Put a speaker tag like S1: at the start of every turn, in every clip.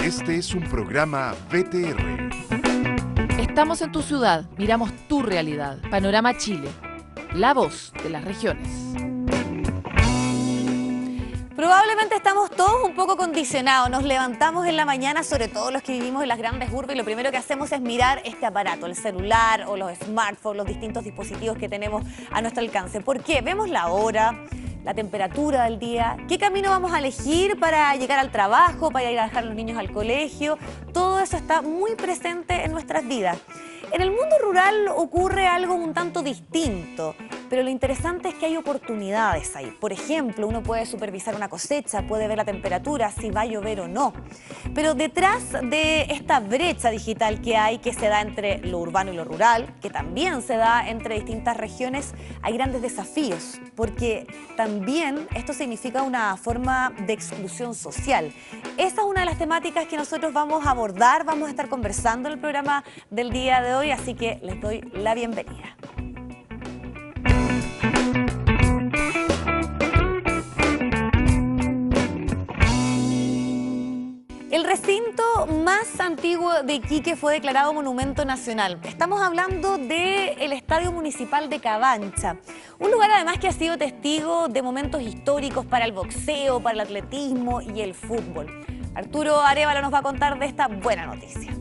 S1: Este es un programa BTR.
S2: Estamos en tu ciudad, miramos tu realidad. Panorama Chile, la voz de las regiones.
S3: Probablemente estamos todos un poco condicionados, nos levantamos en la mañana, sobre todo los que vivimos en las grandes urbes, y lo primero que hacemos es mirar este aparato, el celular o los smartphones, los distintos dispositivos que tenemos a nuestro alcance. ¿Por qué? Vemos la hora, la temperatura del día, qué camino vamos a elegir para llegar al trabajo, para ir a dejar a los niños al colegio. Todo eso está muy presente en nuestras vidas. En el mundo rural ocurre algo un tanto distinto, pero lo interesante es que hay oportunidades ahí. Por ejemplo, uno puede supervisar una cosecha, puede ver la temperatura, si va a llover o no. Pero detrás de esta brecha digital que hay, que se da entre lo urbano y lo rural, que también se da entre distintas regiones, hay grandes desafíos, porque también esto significa una forma de exclusión social. Esa es una de las temáticas que nosotros vamos a abordar, vamos a estar conversando en el programa del día de hoy, así que les doy la bienvenida. El recinto más antiguo de Iquique fue declarado Monumento Nacional. Estamos hablando del Estadio Municipal de Cabancha, un lugar además que ha sido testigo de momentos históricos para el boxeo, para el atletismo y el fútbol. Arturo Arévalo nos va a contar de esta buena noticia.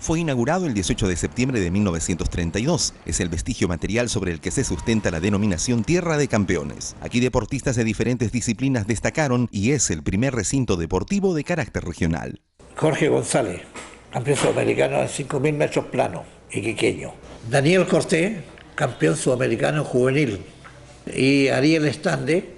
S4: Fue inaugurado el 18 de septiembre de 1932. Es el vestigio material sobre el que se sustenta la denominación Tierra de Campeones. Aquí deportistas de diferentes disciplinas destacaron y es el primer recinto deportivo de carácter regional.
S5: Jorge González, campeón sudamericano en 5.000 metros plano, iquiqueño. Daniel Cortés, campeón sudamericano juvenil. Y Ariel Estande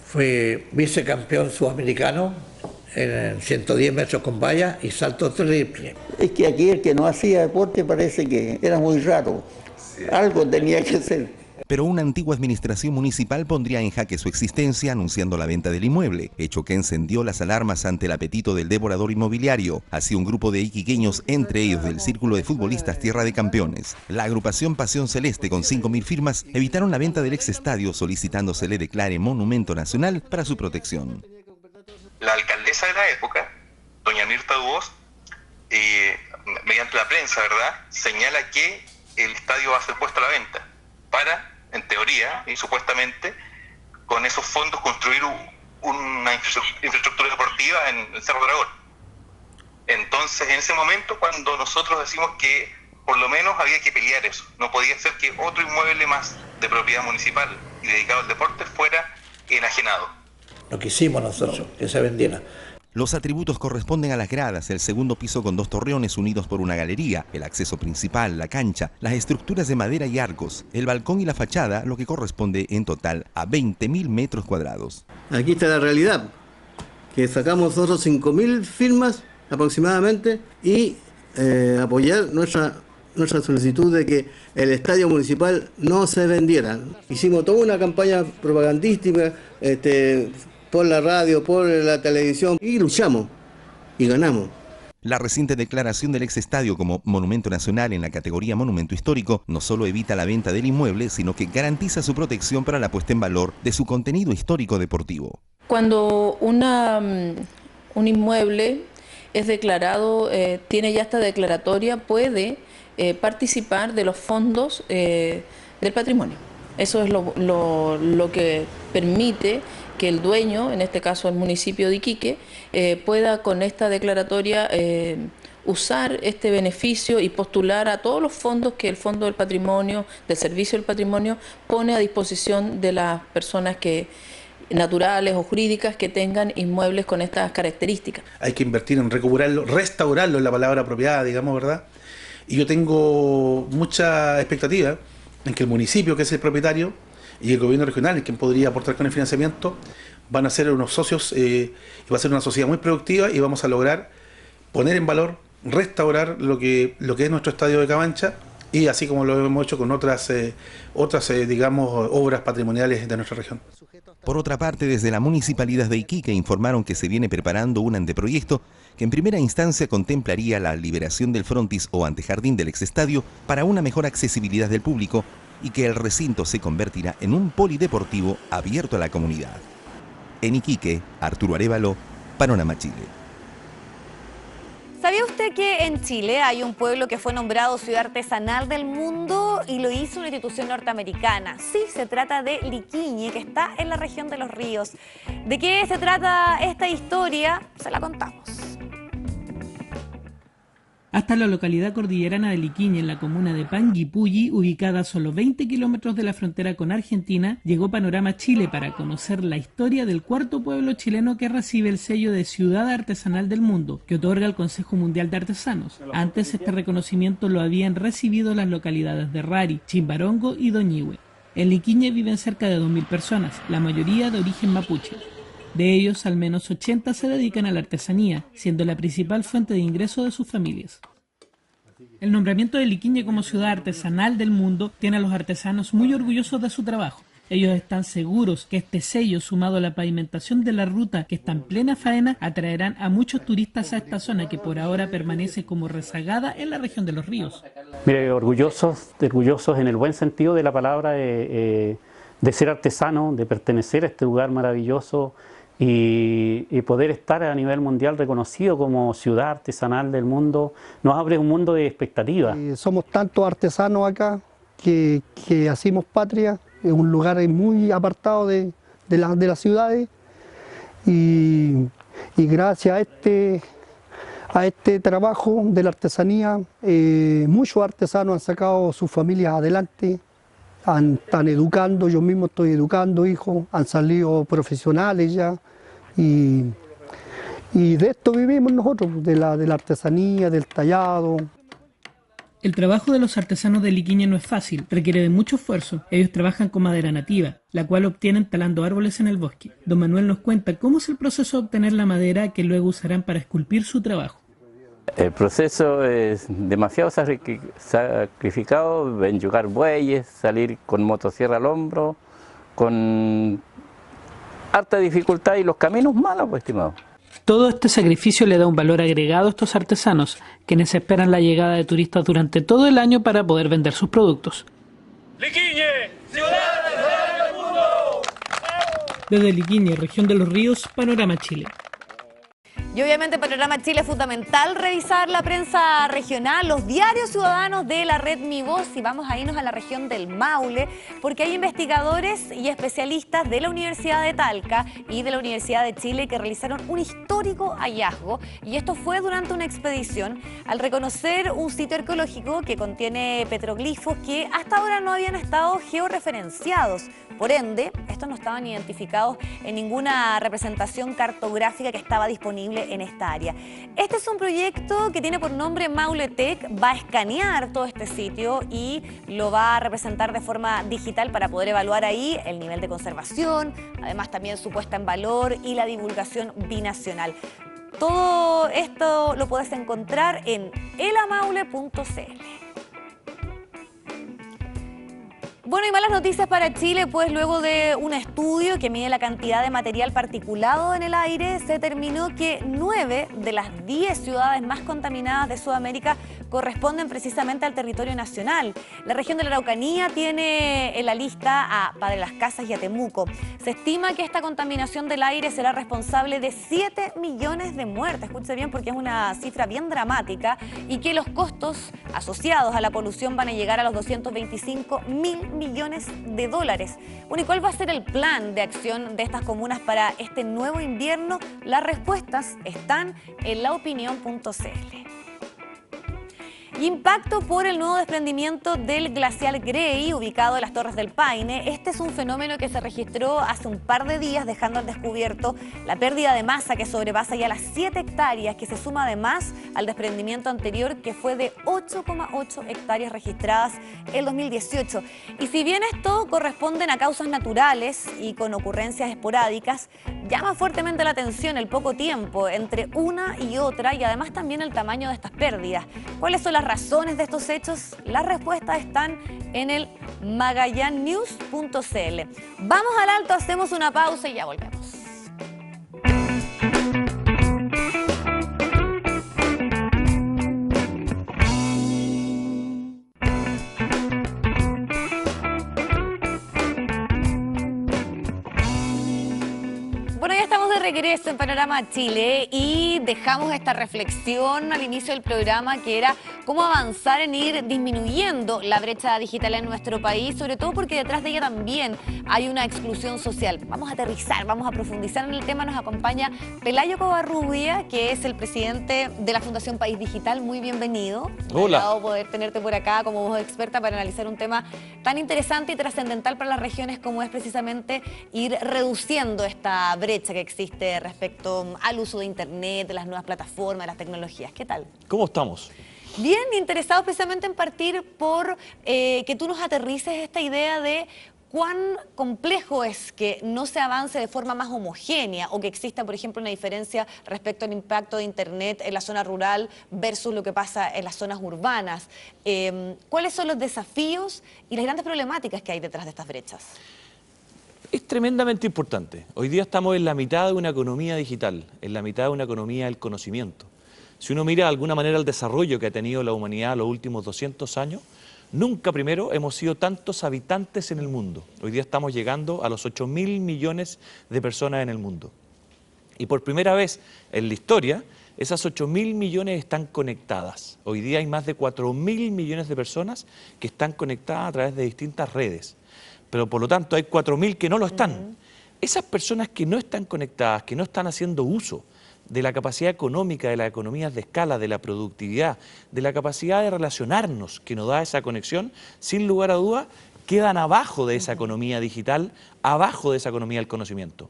S5: fue vicecampeón sudamericano en 110 metros con valla y salto triple.
S6: Es que aquí el que no hacía deporte parece que era muy raro. Sí. Algo tenía que hacer.
S4: Pero una antigua administración municipal pondría en jaque su existencia anunciando la venta del inmueble, hecho que encendió las alarmas ante el apetito del devorador inmobiliario. Así un grupo de iquiqueños, entre ellos del Círculo de Futbolistas Tierra de Campeones, la agrupación Pasión Celeste con 5.000 firmas, evitaron la venta del ex estadio solicitando se le declare monumento nacional para su protección.
S7: La alcaldesa de la época, doña Mirta Dubós, mediante la prensa, ¿verdad?, señala que el estadio va a ser puesto a la venta para, en teoría y supuestamente, con esos fondos construir una infraestructura deportiva en el Cerro Dragón. Entonces, en ese momento, cuando nosotros decimos que por lo menos había que pelear eso, no podía ser que otro inmueble más de propiedad municipal y dedicado al deporte fuera enajenado.
S5: Lo que hicimos nosotros, que se vendiera.
S4: Los atributos corresponden a las gradas, el segundo piso con 2 torreones unidos por una galería, el acceso principal, la cancha, las estructuras de madera y arcos, el balcón y la fachada, lo que corresponde en total a 20.000 metros cuadrados.
S8: Aquí está la realidad, que sacamos nosotros 5.000 firmas aproximadamente y apoyar nuestra solicitud de que el estadio municipal no se vendiera. Hicimos toda una campaña propagandística, por la radio, por la televisión, y luchamos y ganamos.
S4: La reciente declaración del ex estadio como Monumento Nacional en la categoría Monumento Histórico no solo evita la venta del inmueble, sino que garantiza su protección para la puesta en valor de su contenido histórico deportivo.
S9: Cuando un inmueble es declarado, tiene ya esta declaratoria, puede participar de los fondos del patrimonio. Eso es lo que permite que el dueño, en este caso el municipio de Iquique, pueda con esta declaratoria usar este beneficio y postular a todos los fondos que el Fondo del Patrimonio, del Servicio del Patrimonio, pone a disposición de las personas naturales o jurídicas que tengan inmuebles con estas características.
S10: Hay que invertir en recuperarlo, restaurarlo, es la palabra apropiada, digamos, ¿verdad? Y yo tengo mucha expectativa en que el municipio, que es el propietario, y el gobierno regional, quien podría aportar con el financiamiento, van a ser unos socios y va a ser una sociedad muy productiva y vamos a lograr poner en valor, restaurar lo que es nuestro estadio de Cabancha, y así como lo hemos hecho con otras digamos, obras patrimoniales de nuestra región.
S4: Por otra parte, desde la Municipalidad de Iquique informaron que se viene preparando un anteproyecto que en primera instancia contemplaría la liberación del frontis o antejardín del exestadio para una mejor accesibilidad del público y que el recinto se convertirá en un polideportivo abierto a la comunidad. En Iquique, Arturo Arévalo, BTR. Panorama Chile.
S3: ¿Sabía usted que en Chile hay un pueblo que fue nombrado Ciudad Artesanal del Mundo y lo hizo una institución norteamericana? Sí, se trata de Liquiñe, que está en la región de Los Ríos. ¿De qué se trata esta historia? Se la contamos.
S11: Hasta la localidad cordillerana de Liquiñe, en la comuna de Panguipulli, ubicada a solo 20 kilómetros de la frontera con Argentina, llegó Panorama Chile para conocer la historia del cuarto pueblo chileno que recibe el sello de Ciudad Artesanal del Mundo, que otorga el Consejo Mundial de Artesanos. Antes este reconocimiento lo habían recibido las localidades de Rari, Chimbarongo y Doñihue. En Liquiñe viven cerca de 2.000 personas, la mayoría de origen mapuche. De ellos, al menos 80 se dedican a la artesanía, siendo la principal fuente de ingreso de sus familias. El nombramiento de Liquiñe como ciudad artesanal del mundo tiene a los artesanos muy orgullosos de su trabajo. Ellos están seguros que este sello, sumado a la pavimentación de la ruta que está en plena faena, atraerán a muchos turistas a esta zona que por ahora permanece como rezagada en la región de Los Ríos.
S12: Mire, orgullosos en el buen sentido de la palabra, de ser artesano, de pertenecer a este lugar maravilloso, y poder estar a nivel mundial reconocido como ciudad artesanal del mundo, nos abre un mundo de expectativas.
S13: Somos tantos artesanos acá que hacemos patria, es un lugar muy apartado de las ciudades, y gracias a este trabajo de la artesanía, muchos artesanos han sacado sus familias adelante. Están educando, yo mismo estoy educando hijos, han salido profesionales ya, y de esto vivimos nosotros, de la artesanía, del tallado.
S11: El trabajo de los artesanos de Liquiñe no es fácil, requiere de mucho esfuerzo. Ellos trabajan con madera nativa, la cual obtienen talando árboles en el bosque. Don Manuel nos cuenta cómo es el proceso de obtener la madera que luego usarán para esculpir su trabajo.
S14: El proceso es demasiado sacrificado, enyugar bueyes, salir con motosierra al hombro, con harta dificultad y los caminos malos, pues, estimado.
S11: Todo este sacrificio le da un valor agregado a estos artesanos, quienes esperan la llegada de turistas durante todo el año para poder vender sus productos.
S15: Liquiñe, ciudad artesanal del mundo.
S11: Desde Liquiñe, región de Los Ríos, Panorama Chile.
S3: Y obviamente Panorama Chile es fundamental revisar la prensa regional, los diarios ciudadanos de la red Mi Voz, y vamos a irnos a la región del Maule, porque hay investigadores y especialistas de la Universidad de Talca y de la Universidad de Chile que realizaron un histórico hallazgo, y esto fue durante una expedición al reconocer un sitio arqueológico que contiene petroglifos que hasta ahora no habían estado georreferenciados. Por ende, estos no estaban identificados en ninguna representación cartográfica que estaba disponible en esta área. Este es un proyecto que tiene por nombre Mauletec, va a escanear todo este sitio y lo va a representar de forma digital para poder evaluar ahí el nivel de conservación, además también su puesta en valor y la divulgación binacional. Todo esto lo puedes encontrar en elamaule.cl. Bueno, y malas noticias para Chile, pues luego de un estudio que mide la cantidad de material particulado en el aire, se determinó que 9 de las 10 ciudades más contaminadas de Sudamérica corresponden precisamente al territorio nacional. La región de la Araucanía tiene en la lista a Padre Las Casas y a Temuco. Se estima que esta contaminación del aire será responsable de 7 millones de muertes, escuche bien porque es una cifra bien dramática, y que los costos asociados a la polución van a llegar a los 225.000 millones de dólares. Bueno, ¿y cuál va a ser el plan de acción de estas comunas para este nuevo invierno? Las respuestas están en laopinión.cl. Impacto por el nuevo desprendimiento del glaciar Grey, ubicado en las Torres del Paine. Este es un fenómeno que se registró hace un par de días, dejando al descubierto la pérdida de masa que sobrepasa ya las 7 hectáreas, que se suma además al desprendimiento anterior, que fue de 8,8 hectáreas registradas en 2018. Y si bien esto corresponden a causas naturales y con ocurrencias esporádicas, llama fuertemente la atención el poco tiempo entre una y otra, y además también el tamaño de estas pérdidas. ¿Cuáles son las razones de estos hechos? Las respuestas están en el magallannews.cl. Vamos al alto, hacemos una pausa y ya volvemos. Bueno, ya estamos de regreso en Panorama Chile y dejamos esta reflexión al inicio del programa, que era cómo avanzar en ir disminuyendo la brecha digital en nuestro país, sobre todo porque detrás de ella también hay una exclusión social. Vamos a aterrizar, vamos a profundizar en el tema. Nos acompaña Pelayo Covarrubia, que es el presidente de la Fundación País Digital. Muy bienvenido.
S16: Hola.
S3: Me ha dado poder tenerte por acá como voz experta para analizar un tema tan interesante y trascendental para las regiones como es precisamente ir reduciendo esta brecha que existe respecto al uso de Internet, de las nuevas plataformas, de las tecnologías. ¿Qué tal?
S16: ¿Cómo estamos?
S3: Bien, interesados precisamente en partir por que tú nos aterrices esta idea de cuán complejo es que no se avance de forma más homogénea o que exista, por ejemplo, una diferencia respecto al impacto de Internet en la zona rural versus lo que pasa en las zonas urbanas. ¿Cuáles son los desafíos y las grandes problemáticas que hay detrás de estas brechas?
S16: Es tremendamente importante. Hoy día estamos en la mitad de una economía digital, en la mitad de una economía del conocimiento. Si uno mira de alguna manera el desarrollo que ha tenido la humanidad los últimos 200 años, nunca primero hemos sido tantos habitantes en el mundo. Hoy día estamos llegando a los 8.000 millones de personas en el mundo. Y por primera vez en la historia, esas 8.000 millones están conectadas. Hoy día hay más de 4.000 millones de personas que están conectadas a través de distintas redes. Pero por lo tanto hay 4.000 que no lo están. Esas personas que no están conectadas, que no están haciendo uso de la capacidad económica, de las economías de escala, de la productividad, de la capacidad de relacionarnos que nos da esa conexión, sin lugar a duda, quedan abajo de esa economía digital, abajo de esa economía del conocimiento.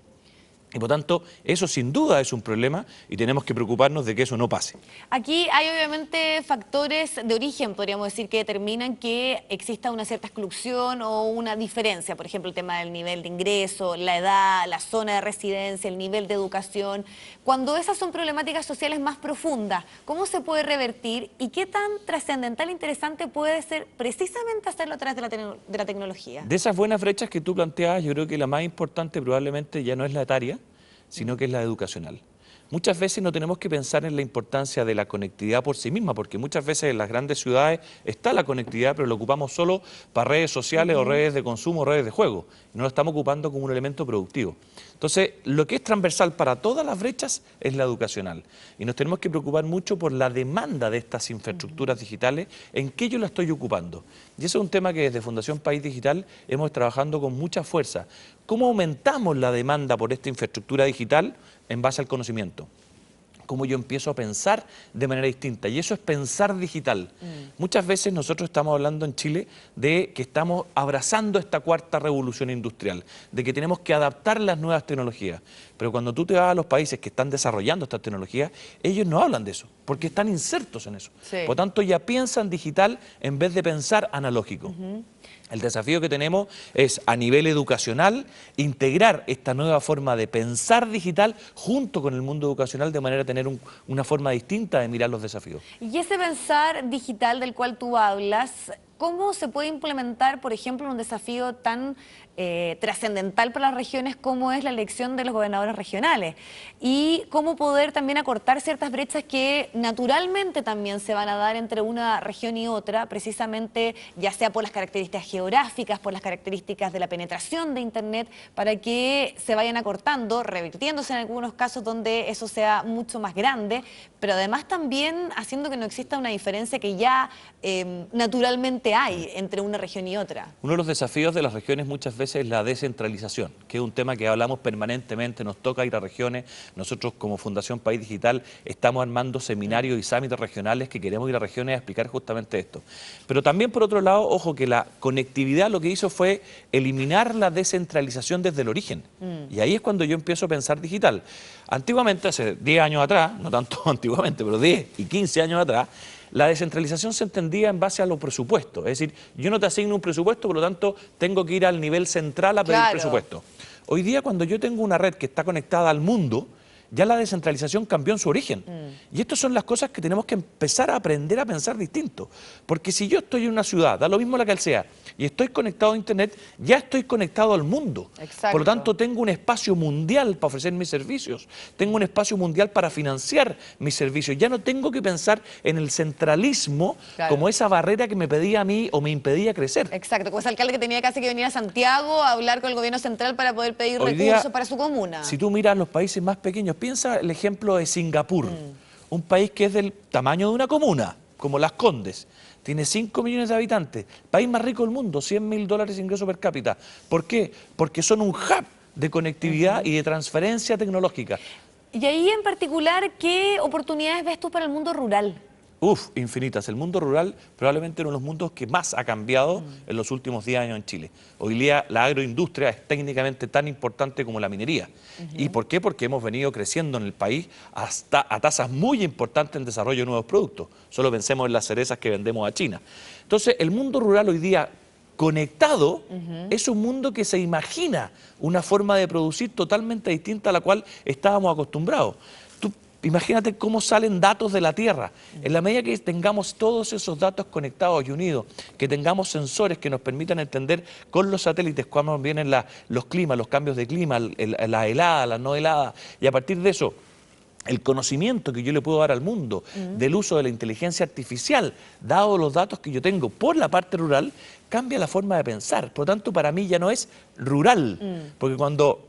S16: Y por tanto, eso sin duda es un problema y tenemos que preocuparnos de que eso no pase.
S3: Aquí hay obviamente factores de origen, podríamos decir, que determinan que exista una cierta exclusión o una diferencia. Por ejemplo, el tema del nivel de ingreso, la edad, la zona de residencia, el nivel de educación. Cuando esas son problemáticas sociales más profundas, ¿cómo se puede revertir y qué tan trascendental e interesante puede ser precisamente hacerlo a través de la tecnología?
S16: De esas buenas brechas que tú planteabas, yo creo que la más importante probablemente ya no es la etaria, sino que es la educacional. Muchas veces no tenemos que pensar en la importancia de la conectividad por sí misma, porque muchas veces en las grandes ciudades está la conectividad, pero la ocupamos solo para redes sociales o redes de consumo, redes de juego. No la estamos ocupando como un elemento productivo. Entonces, lo que es transversal para todas las brechas es la educacional. Y nos tenemos que preocupar mucho por la demanda de estas infraestructuras digitales, en qué yo la estoy ocupando. Y ese es un tema que desde Fundación País Digital hemos trabajando con mucha fuerza. ¿Cómo aumentamos la demanda por esta infraestructura digital en base al conocimiento? Cómo yo empiezo a pensar de manera distinta, y eso es pensar digital. Muchas veces nosotros estamos hablando en Chile de que estamos abrazando esta cuarta revolución industrial, de que tenemos que adaptar las nuevas tecnologías, pero cuando tú te vas a los países que están desarrollando estas tecnologías, ellos no hablan de eso, porque están insertos en eso.
S3: Sí.
S16: Por tanto, ya piensan digital en vez de pensar analógico. El desafío que tenemos es, a nivel educacional, integrar esta nueva forma de pensar digital junto con el mundo educacional de manera a tener una forma distinta de mirar los desafíos.
S3: Y ese pensar digital del cual tú hablas, ¿cómo se puede implementar, por ejemplo, en un desafío tan trascendental para las regiones como es la elección de los gobernadores regionales? Y cómo poder también acortar ciertas brechas que naturalmente también se van a dar entre una región y otra, precisamente ya sea por las características geográficas, por las características de la penetración de Internet, para que se vayan acortando, revirtiéndose en algunos casos donde eso sea mucho más grande, pero además también haciendo que no exista una diferencia que ya naturalmente hay entre una región y otra.
S16: Uno de los desafíos de las regiones muchas veces es la descentralización, que es un tema que hablamos permanentemente, nos toca ir a regiones. Nosotros como Fundación País Digital estamos armando seminarios y summits regionales que queremos ir a regiones a explicar justamente esto. Pero también por otro lado, ojo, que la conectividad lo que hizo fue eliminar la descentralización desde el origen. Y ahí es cuando yo empiezo a pensar digital. Antiguamente, hace 10 años atrás, no tanto antiguamente, pero 10 y 15 años atrás, la descentralización se entendía en base a los presupuestos. Es decir, yo no te asigno un presupuesto, por lo tanto, tengo que ir al nivel central a pedir presupuesto. Hoy día, cuando yo tengo una red que está conectada al mundo, ya la descentralización cambió en su origen. Y estas son las cosas que tenemos que empezar a aprender a pensar distinto. Porque si yo estoy en una ciudad, da lo mismo la que sea, y estoy conectado a Internet, ya estoy conectado al mundo.
S3: Exacto.
S16: Por lo tanto, tengo un espacio mundial para ofrecer mis servicios. Tengo un espacio mundial para financiar mis servicios. Ya no tengo que pensar en el centralismo como esa barrera que me pedía a mí o me impedía crecer.
S3: Exacto, como ese alcalde que tenía casi que venir a Santiago a hablar con el gobierno central para poder pedir
S16: Hoy
S3: recursos
S16: día,
S3: para su comuna.
S16: Si tú miras los países más pequeños, piensa el ejemplo de Singapur, un país que es del tamaño de una comuna, como Las Condes. Tiene 5 millones de habitantes, país más rico del mundo, $100.000 de ingreso per cápita. ¿Por qué? Porque son un hub de conectividad y de transferencia tecnológica.
S3: Y ahí en particular, ¿qué oportunidades ves tú para el mundo rural?
S16: Infinitas. El mundo rural probablemente uno de los mundos que más ha cambiado en los últimos 10 años en Chile. Hoy día la agroindustria es técnicamente tan importante como la minería. ¿Y por qué? Porque hemos venido creciendo en el país hasta a tasas muy importantes en desarrollo de nuevos productos. Solo pensemos en las cerezas que vendemos a China. Entonces, el mundo rural hoy día conectado es un mundo que se imagina una forma de producir totalmente distinta a la cual estábamos acostumbrados. Imagínate cómo salen datos de la Tierra. En la medida que tengamos todos esos datos conectados y unidos, que tengamos sensores que nos permitan entender con los satélites cuándo vienen los climas, los cambios de clima, la helada, la no helada, y a partir de eso, el conocimiento que yo le puedo dar al mundo del uso de la inteligencia artificial, dado los datos que yo tengo por la parte rural, cambia la forma de pensar. Por lo tanto, para mí ya no es rural, porque cuando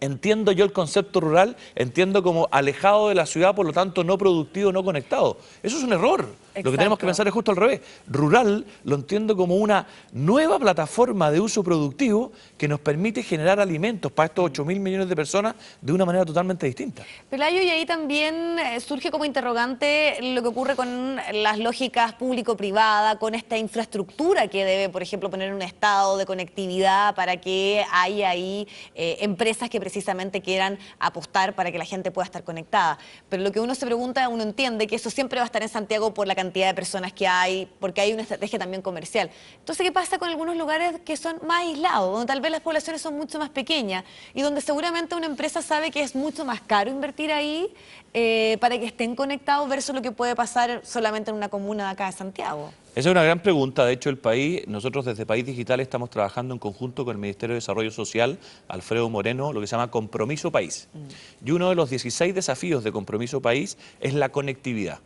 S16: entiendo yo el concepto rural, entiendo como alejado de la ciudad, por lo tanto no productivo, no conectado. Eso es un error. Lo que tenemos que pensar es justo al revés. Rural lo entiendo como una nueva plataforma de uso productivo que nos permite generar alimentos para estos 8.000 millones de personas de una manera totalmente distinta.
S3: Pelayo, y ahí también surge como interrogante lo que ocurre con las lógicas público-privada, con esta infraestructura que debe, por ejemplo, poner un estado de conectividad para que haya ahí empresas que precisamente quieran apostar para que la gente pueda estar conectada. Pero lo que uno se pregunta, uno entiende que eso siempre va a estar en Santiago por la cantidad de personas que hay, porque hay una estrategia también comercial. Entonces, ¿qué pasa con algunos lugares que son más aislados, donde tal vez las poblaciones son mucho más pequeñas y donde seguramente una empresa sabe que es mucho más caro invertir ahí para que estén conectados versus lo que puede pasar solamente en una comuna de acá de Santiago?
S16: Esa es una gran pregunta. De hecho, nosotros desde País Digital estamos trabajando en conjunto con el Ministerio de Desarrollo Social, Alfredo Moreno, lo que se llama Compromiso País. Y uno de los 16 desafíos de Compromiso País es la conectividad.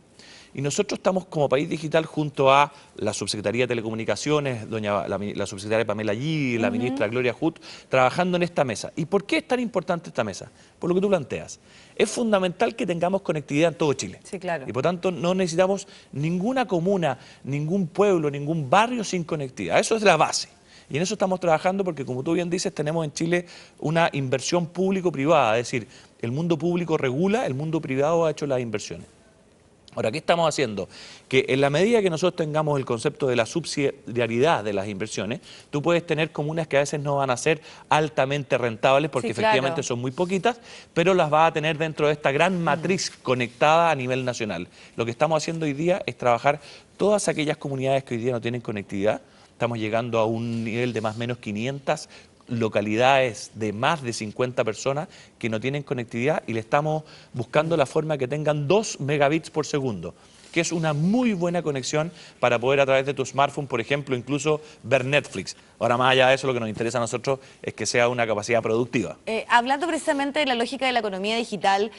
S16: Y nosotros estamos como País Digital junto a la Subsecretaría de Telecomunicaciones, la subsecretaria Pamela Allí, la ministra Gloria Hutt, trabajando en esta mesa. ¿Y por qué es tan importante esta mesa? Por lo que tú planteas. Es fundamental que tengamos conectividad en todo Chile.
S3: Sí, claro.
S16: Y por tanto no necesitamos ninguna comuna, ningún pueblo, ningún barrio sin conectividad. Eso es la base. Y en eso estamos trabajando porque, como tú bien dices, tenemos en Chile una inversión público-privada. Es decir, el mundo público regula, el mundo privado ha hecho las inversiones. Ahora, ¿qué estamos haciendo? Que en la medida que nosotros tengamos el concepto de la subsidiariedad de las inversiones, tú puedes tener comunas que a veces no van a ser altamente rentables porque efectivamente son muy poquitas, pero las vas a tener dentro de esta gran matriz conectada a nivel nacional. Lo que estamos haciendo hoy día es trabajar todas aquellas comunidades que hoy día no tienen conectividad. Estamos llegando a un nivel de más o menos 500 localidades de más de 50 personas que no tienen conectividad y le estamos buscando la forma que tengan 2 megabits por segundo, que es una muy buena conexión para poder a través de tu smartphone, por ejemplo, incluso ver Netflix. Ahora, más allá de eso, lo que nos interesa a nosotros es que sea una capacidad productiva.
S3: Hablando precisamente de la lógica de la economía digital,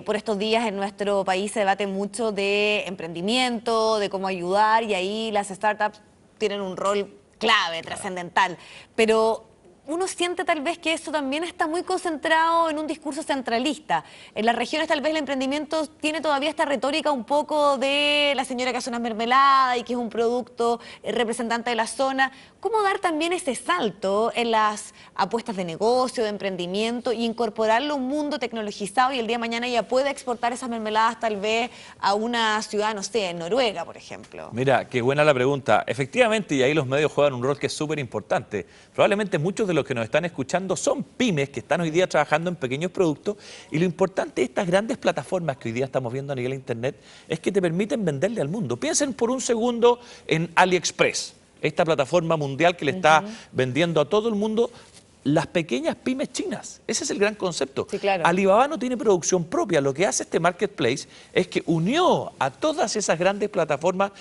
S3: por estos días en nuestro país se debate mucho de emprendimiento, de cómo ayudar, y ahí las startups tienen un rol clave, trascendental. Pero uno siente tal vez que eso también está muy concentrado en un discurso centralista. En las regiones tal vez el emprendimiento tiene todavía esta retórica un poco de la señora que hace una mermelada y que es un producto representante de la zona. ¿Cómo dar también ese salto en las apuestas de negocio, de emprendimiento y incorporarlo a un mundo tecnologizado y el día de mañana ya puede exportar esas mermeladas tal vez a una ciudad, no sé, en Noruega, por ejemplo?
S16: Mira, qué buena la pregunta. Efectivamente, y ahí los medios juegan un rol que es súper importante. Probablemente muchos de los que nos están escuchando son pymes que están hoy día trabajando en pequeños productos, y lo importante de estas grandes plataformas que hoy día estamos viendo a nivel de internet es que te permiten venderle al mundo. Piensen por un segundo en AliExpress, esta plataforma mundial que le está vendiendo a todo el mundo las pequeñas pymes chinas. Ese es el gran concepto.
S3: Sí, claro.
S16: Alibaba no tiene producción propia. Lo que hace este marketplace es que unió a todas esas grandes plataformas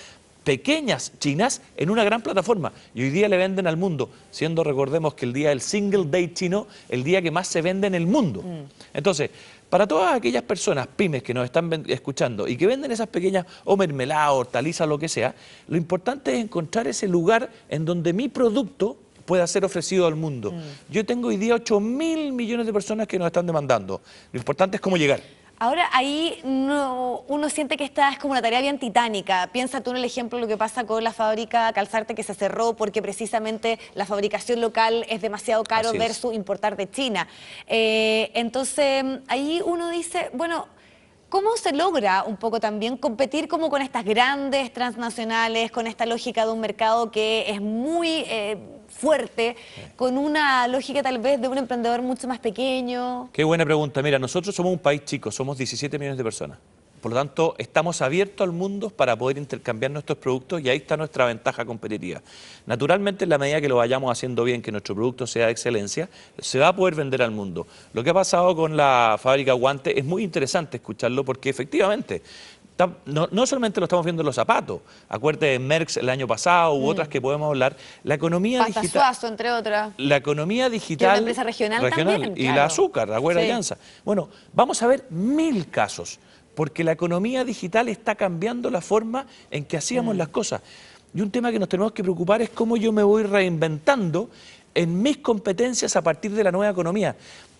S16: pequeñas chinas en una gran plataforma. Y hoy día le venden al mundo, siendo, recordemos que el día del Single Day chino, el día que más se vende en el mundo. Entonces, para todas aquellas personas, pymes que nos están escuchando y que venden esas pequeñas o mermeladas, hortalizas, lo que sea, lo importante es encontrar ese lugar en donde mi producto pueda ser ofrecido al mundo. Yo tengo hoy día 8.000 millones de personas que nos están demandando. Lo importante es cómo llegar.
S3: Ahora, ahí uno siente que esta es como una tarea bien titánica. Piensa tú en el ejemplo de lo que pasa con la fábrica Calzarte que se cerró porque precisamente la fabricación local es demasiado caro versus importar de China. Entonces, ahí uno dice, bueno, ¿cómo se logra un poco también competir como con estas grandes transnacionales, con esta lógica de un mercado que es muy fuerte, con una lógica tal vez de un emprendedor mucho más pequeño?
S16: Qué buena pregunta. Mira, nosotros somos un país chico, somos 17 millones de personas. Por lo tanto, estamos abiertos al mundo para poder intercambiar nuestros productos y ahí está nuestra ventaja competitiva. Naturalmente, en la medida que lo vayamos haciendo bien, que nuestro producto sea de excelencia, se va a poder vender al mundo. Lo que ha pasado con la fábrica Guante es muy interesante escucharlo porque efectivamente no solamente lo estamos viendo en los zapatos, acuérdate de Merckx el año pasado u otras que podemos hablar, la economía digital.
S3: Suazo, entre otras.
S16: La economía digital.
S3: Que es una empresa regional también,
S16: y
S3: claro.
S16: la azúcar, la Agüera Alianza. Bueno, vamos a ver 1000 casos, porque la economía digital está cambiando la forma en que hacíamos las cosas. Y un tema que nos tenemos que preocupar es cómo yo me voy reinventando en mis competencias a partir de la nueva economía.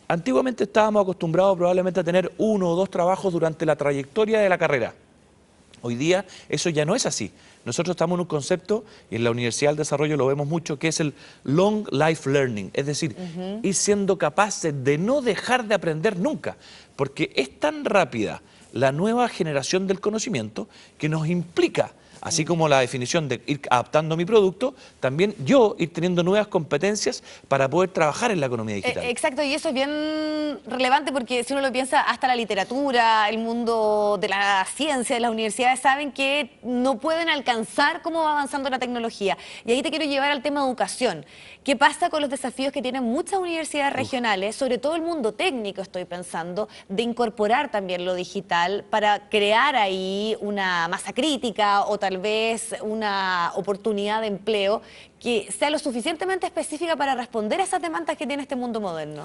S16: Antiguamente estábamos acostumbrados probablemente a tener 1 o 2 trabajos durante la trayectoria de la carrera. Hoy día eso ya no es así. Nosotros estamos en un concepto, y en la Universidad del Desarrollo lo vemos mucho, que es el Long Life Learning, es decir, ir siendo capaces de no dejar de aprender nunca, porque es tan rápida la nueva generación del conocimiento que nos implica, así como la definición de ir adaptando mi producto, también yo ir teniendo nuevas competencias para poder trabajar en la economía digital.
S3: Exacto, y eso es bien relevante porque si uno lo piensa, hasta la literatura, el mundo de la ciencia, de las universidades, saben que no pueden alcanzar cómo va avanzando la tecnología. Y ahí te quiero llevar al tema de educación. ¿Qué pasa con los desafíos que tienen muchas universidades regionales, sobre todo el mundo técnico, estoy pensando, de incorporar también lo digital para crear ahí una masa crítica o tal vez una oportunidad de empleo que sea lo suficientemente específica para responder a esas demandas que tiene este mundo moderno?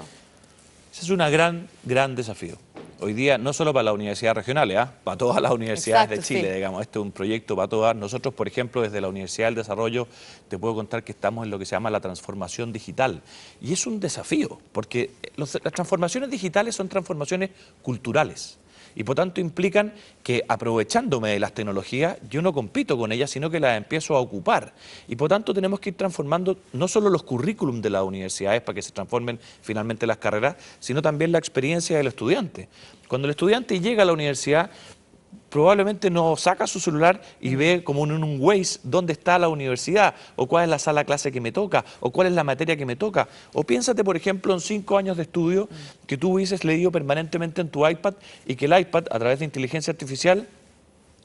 S16: Ese es un gran desafío. Hoy día, no solo para las universidades regionales, para todas las universidades de Chile, digamos, este es un proyecto para todas. Nosotros, por ejemplo, desde la Universidad del Desarrollo, te puedo contar que estamos en lo que se llama la transformación digital. Y es un desafío, porque las transformaciones digitales son transformaciones culturales. Y por tanto implican que aprovechándome de las tecnologías, yo no compito con ellas, sino que las empiezo a ocupar. Y por tanto tenemos que ir transformando no solo los currículum de las universidades para que se transformen finalmente las carreras, sino también la experiencia del estudiante. Cuando el estudiante llega a la universidad, probablemente no saca su celular y ve como en un Waze dónde está la universidad, o cuál es la sala de clase que me toca, o cuál es la materia que me toca. O piénsate, por ejemplo, en 5 años de estudio que tú hubieses leído permanentemente en tu iPad y que el iPad, a través de inteligencia artificial,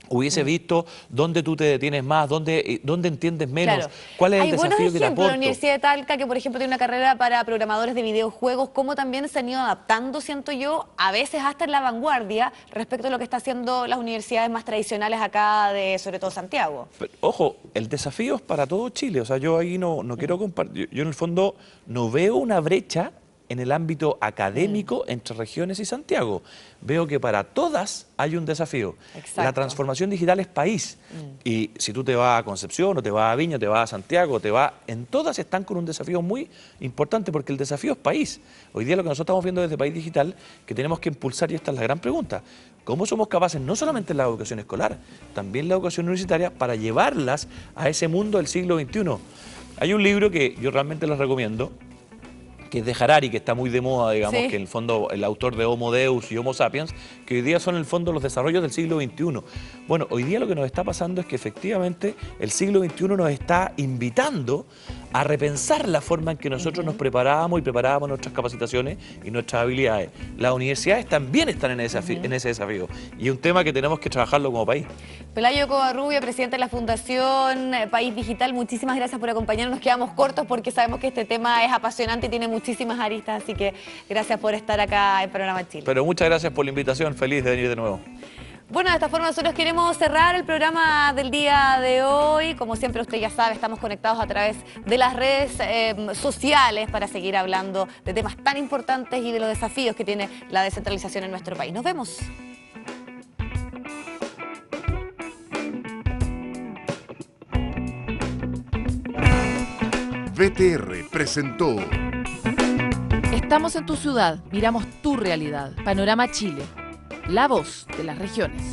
S16: hubiese visto dónde tú te detienes más, dónde entiendes menos,
S3: claro.
S16: Cuál es el desafío que te aporto.
S3: La Universidad de Talca, que por ejemplo tiene una carrera para programadores de videojuegos, cómo también se han ido adaptando, siento yo, a veces hasta en la vanguardia respecto a lo que está haciendo las universidades más tradicionales acá de, sobre todo, Santiago.
S16: Pero, ojo, el desafío es para todo Chile, o sea, yo ahí no quiero compartir, yo en el fondo no veo una brecha en el ámbito académico entre regiones y Santiago. Veo que para todas hay un desafío.
S3: Exacto.
S16: La transformación digital es país. Y si tú te vas a Concepción, o te vas a Viña, o te vas a Santiago, en todas están con un desafío muy importante, porque el desafío es país. Hoy día lo que nosotros estamos viendo desde País Digital, que tenemos que impulsar, y esta es la gran pregunta, ¿cómo somos capaces, no solamente en la educación escolar, también la educación universitaria, para llevarlas a ese mundo del siglo XXI? Hay un libro que yo realmente les recomiendo, que es de Harari, que está muy de moda, digamos, que en el fondo el autor de Homo Deus y Homo Sapiens, que hoy día son en el fondo los desarrollos del siglo XXI. Bueno, hoy día lo que nos está pasando es que efectivamente el siglo XXI nos está invitando a repensar la forma en que nosotros nos preparábamos y preparábamos nuestras capacitaciones y nuestras habilidades. Las universidades también están en ese desafío y es un tema que tenemos que trabajarlo como país.
S3: Pelayo Covarrubia, presidente de la Fundación País Digital, muchísimas gracias por acompañarnos. Nos quedamos cortos porque sabemos que este tema es apasionante y tiene muchísimas aristas, así que gracias por estar acá en Panorama Chile.
S16: Pero muchas gracias por la invitación, feliz de venir de nuevo.
S3: Bueno, de esta forma nosotros queremos cerrar el programa del día de hoy. Como siempre usted ya sabe, estamos conectados a través de las redes sociales para seguir hablando de temas tan importantes y de los desafíos que tiene la descentralización en nuestro país. Nos vemos.
S1: VTR presentó
S2: Estamos en tu ciudad, miramos tu realidad. Panorama Chile, la voz de las regiones.